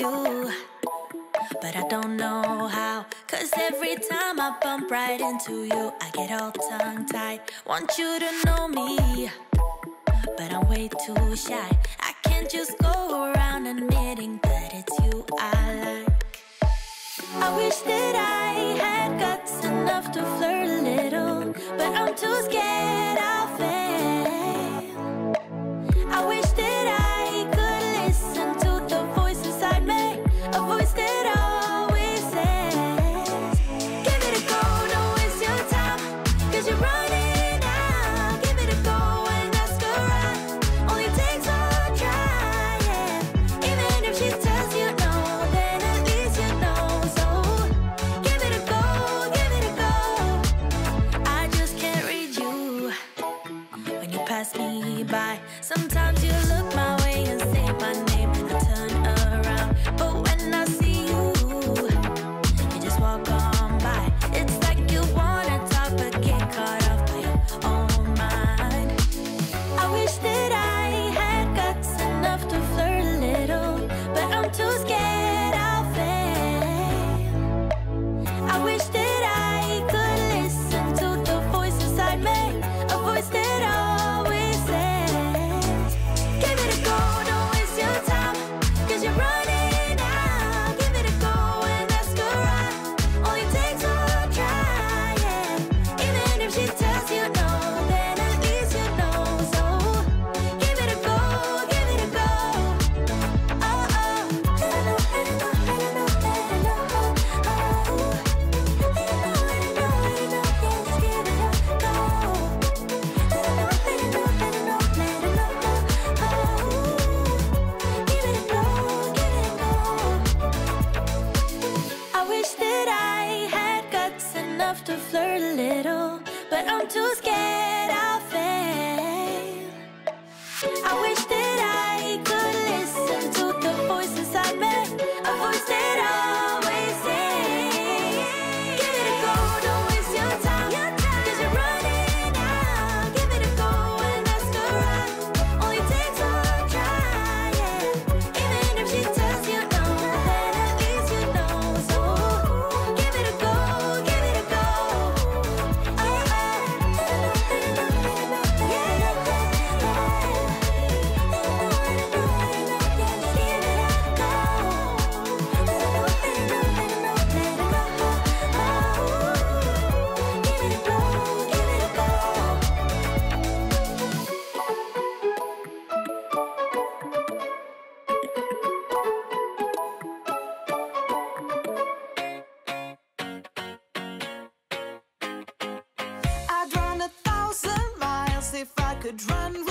you, but I don't know how. Cause every time I bump right into you, I get all tongue-tied. Want you to know me, but I'm way too shy. I can't just go around admitting that it's you I like. I wish that I had guts enough to flirt a little, but I'm too scared I'll fail. I wish that I could listen to the voice inside me, a voice that always says, give it a go, don't waste your time, cause you're running out. Give it a go and ask around, only takes one try, yeah. Even if she tells you no, then at least you know. So give it a go, give it a go. I just can't read you when you pass me by. Sometimes you look my way and say my name and I turn around, but when I see you, you just walk on by. It's like you wanna talk but get caught off by your own mind. I wish that I had guts enough to flirt a little, but I'm too scared I'll fail. I wish that I could listen to the voice inside me, a voice that always says, give it a go, don't waste your time, cause you're running out. Give it a go and ask around, only takes one try, yeah. Even if she tells you no, then at least you know. So give it a go, give it a go. Oh, oh. Let it know, let it know, let it know, let it know. Oh, let it know, let it know, let it know. Yes, give it a go. Let it know, let it know, let it know, let it know. Oh, give it a go, give it a go. I wish that I had guts enough to flirt a little, but I'm too scared I'll fail. I wish that I could listen to the voice inside me, a voice that always says, give it a go, don't waste your time, cause you're running out. Give it a go and ask around, only takes one try, yeah. Even if she tells you no, then at least you know. So give it a go, give it a go. Oh, oh. Let it know, let it know, let it know, yeah. I'd run 1,000 miles if I could run